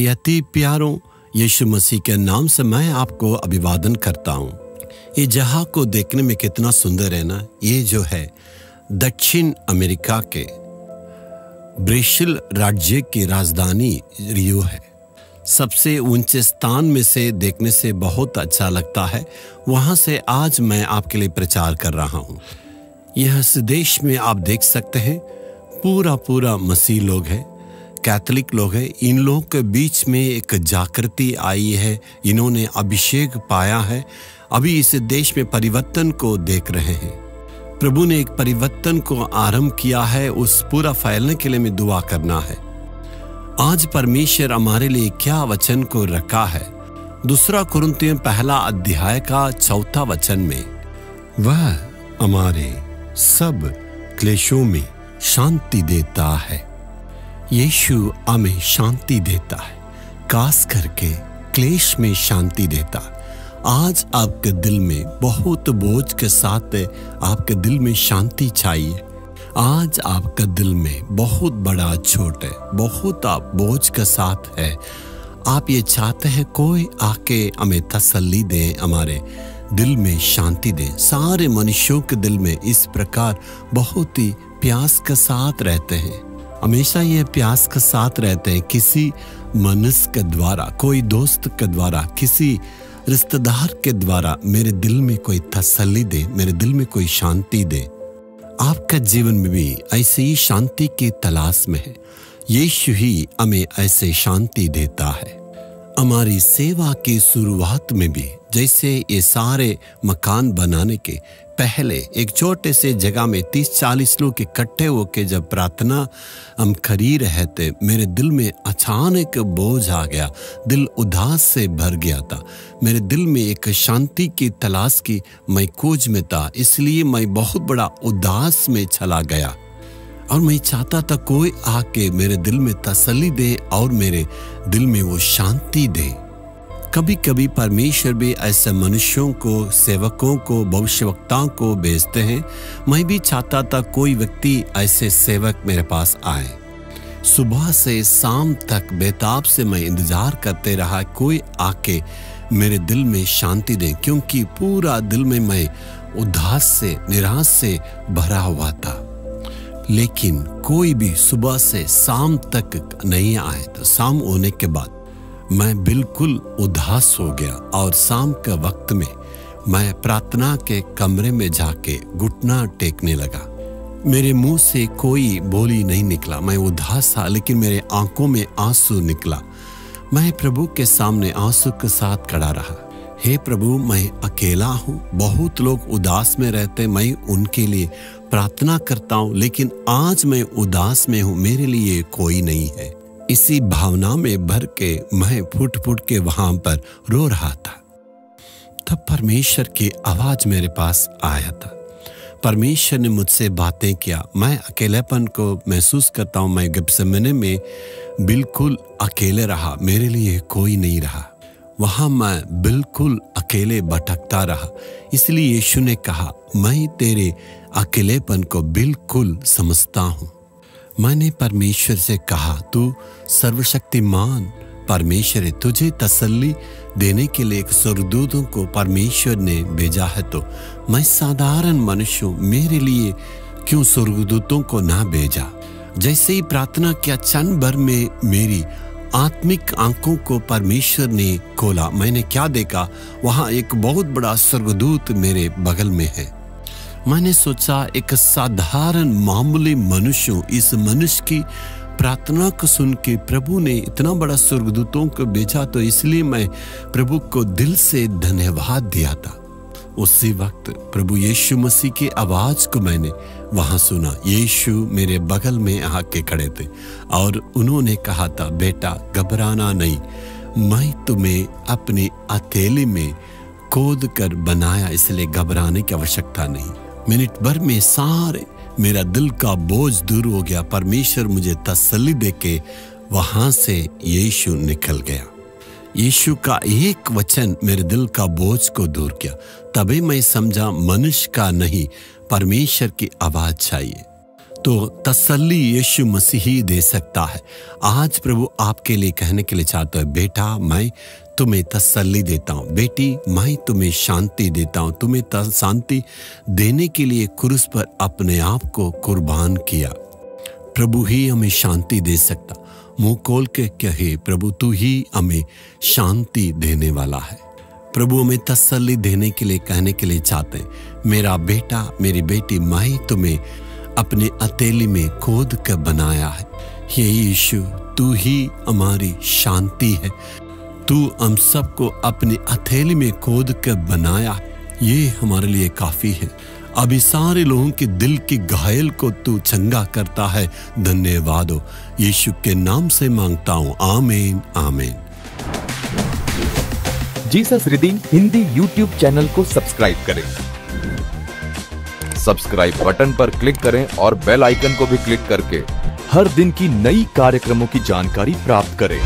मेरे अति प्यारों, यीशु मसीह के नाम से मैं आपको अभिवादन करता हूँ। ये जहाँ को देखने में कितना सुंदर है ना। ये जो है दक्षिण अमेरिका के ब्राज़ील राज्य की राजधानी रियो है। सबसे ऊंचे स्थान में से देखने से बहुत अच्छा लगता है। वहाँ से आज मैं आपके लिए प्रचार कर रहा हूँ। यह देश में आप देख सकते हैं पूरा मसीह लोग हैं, कैथोलिक लोग हैं। इन लोगों के बीच में एक जागृति आई है। इन्होंने अभिषेक पाया है। अभी इस देश में परिवर्तन को देख रहे हैं। प्रभु ने एक परिवर्तन को आरंभ किया है। उस पूरा फैलने के लिए में दुआ करना है। आज परमेश्वर हमारे लिए क्या वचन को रखा है। 2 कुरिन्थियों 1 अध्याय का 4 वचन में, वह हमारे सब क्लेशों में शांति देता है। यीशु हमें शांति देता है, खास करके क्लेश में शांति देता है। आज आपके दिल में बहुत बोझ के साथ आपके दिल में शांति चाहिए। आज आपका दिल में बहुत बड़ा चोट है, बहुत आप बोझ के साथ है। आप ये चाहते हैं कोई आके हमें तसल्ली दे, हमारे दिल में शांति दे। सारे मनुष्यों के दिल में इस प्रकार बहुत ही प्यास के साथ रहते हैं। हमेशा ये प्यास के साथ रहते हैं। किसी मनुष्य के द्वारा, कोई दोस्त के द्वारा, किसी रिश्तेदार के द्वारा मेरे दिल में कोई तसल्ली दे, मेरे दिल में कोई शांति दे। आपका जीवन में भी ऐसे ही शांति की तलाश में है। यीशु ही हमें ऐसे शांति देता है। हमारी सेवा की शुरुआत में भी जैसे ये सारे मकान बनाने के पहले एक छोटे से जगह में 30-40 लोग इकट्ठे होके जब प्रार्थना हम करी रहे थे, मेरे दिल में अचानक बोझ आ गया। दिल उदास से भर गया था। मेरे दिल में एक शांति की तलाश की मैं खोज में था। इसलिए मैं बहुत बड़ा उदास में चला गया और मैं चाहता था कोई आके मेरे दिल में तसल्ली दे और मेरे दिल में वो शांति दे। कभी कभी परमेश्वर भी ऐसे मनुष्यों को, सेवकों को, भविष्यवक्ताओं को भेजते हैं। मैं भी चाहता था कोई व्यक्ति ऐसे सेवक मेरे पास आए। सुबह से शाम तक बेताब से मैं इंतजार करते रहा कोई आके मेरे दिल में शांति दे, क्योंकि पूरा दिल में मैं उदास से, निराश से भरा हुआ था। लेकिन कोई भी सुबह से शाम तक नहीं आए। तो शाम होने के बाद मैं बिल्कुल उदास हो गया और शाम के वक्त में मैं प्रार्थना के कमरे में जाके घुटना टेकने लगा। मेरे मुंह से कोई बोली नहीं निकला। मैं उदास था, लेकिन मेरे आंखों में आंसू निकला। मैं प्रभु के सामने आंसू के साथ खड़ा रहा। हे प्रभु, मैं अकेला हूँ। बहुत लोग उदास में रहते, मैं उनके लिए प्रार्थना करता हूँ, लेकिन आज मैं उदास में हूँ, मेरे लिए कोई नहीं है। इसी भावना में भर के मैं फुट के वहां पर रो रहा था। तब परमेश्वर की आवाज मेरे पास आया था। परमेश्वर ने मुझसे बातें किया। मैं अकेलेपन को महसूस करता हूँ। मैं गेत्सेमने में बिल्कुल अकेले रहा, मेरे लिए कोई नहीं रहा। वहां मैं बिल्कुल अकेले भटकता रहा। इसलिए यीशु ने कहा, मैं तेरे अकेलेपन को बिल्कुल समझता हूँ। मैंने परमेश्वर से कहा, तू सर्वशक्तिमान परमेश्वर है, तुझे तसल्ली देने के लिए एक स्वर्गदूतों को परमेश्वर ने भेजा है। तो मैं साधारण मनुष्य हूँ, मेरे लिए क्यों स्वर्गदूतों को ना भेजा। जैसे ही प्रार्थना किया, क्षण भर में मेरी आत्मिक आंखों को परमेश्वर ने खोला। मैंने क्या देखा, वहां एक बहुत बड़ा स्वर्गदूत मेरे बगल में है। मैंने सोचा एक साधारण मामूली मनुष्य हूं, इस मनुष्य की प्रार्थना को सुन के प्रभु ने इतना बड़ा स्वर्गदूतों को भेजा, तो इसलिए मैं प्रभु को दिल से धन्यवाद दिया था। उसी वक्त प्रभु यीशु मसीह की आवाज को मैंने वहां सुना। यीशु मेरे बगल में आके खड़े थे और उन्होंने कहा था, बेटा घबराना नहीं, मैं तुम्हें अपनी हथेली में खोद कर बनाया, इसलिए घबराने की आवश्यकता नहीं। मिनट भर में सारे मेरा दिल का बोझ दूर हो गया। परमेश्वर मुझे तसल्ली देके वहां से यीशु निकल गया। यीशु का एक वचन मेरे दिल का बोझ को दूर किया। तभी मैं समझा मनुष्य का नहीं, परमेश्वर की आवाज चाहिए। तो तसल्ली यीशु मसीह ही दे सकता है। आज प्रभु आपके लिए कहने के लिए चाहता है, बेटा मैं तुम्हें तसल्ली देता हूँ, बेटी मैं तुम्हें शांति देता हूँ। तुम्हें शांति देने के लिए क्रूस पर अपने आप को कुर्बान किया। प्रभु ही हमें शांति दे सकता। मुंह खोल के कहे, प्रभु तू ही हमें शांति देने वाला है। प्रभु हमें तसल्ली देने के लिए कहने के लिए चाहते हैं, मेरा बेटा मेरी बेटी मैं तुम्हें अपने हथेली में खोद कर बनाया है। हे यीशु तू ही हमारी शांति है। तू हम सबको अपनी हथेली में खोद कर बनाया, ये हमारे लिए काफी है। अभी सारे लोगों के दिल की घायल को तू चंगा करता है। धन्यवाद हो, यीशु के नाम से मांगता हूँ, आमीन आमीन। Jesus redeem Hindi YouTube channel को सब्सक्राइब करें। सब्सक्राइब बटन पर क्लिक करें और बेल आइकन को भी क्लिक करके हर दिन की नई कार्यक्रमों की जानकारी प्राप्त करें।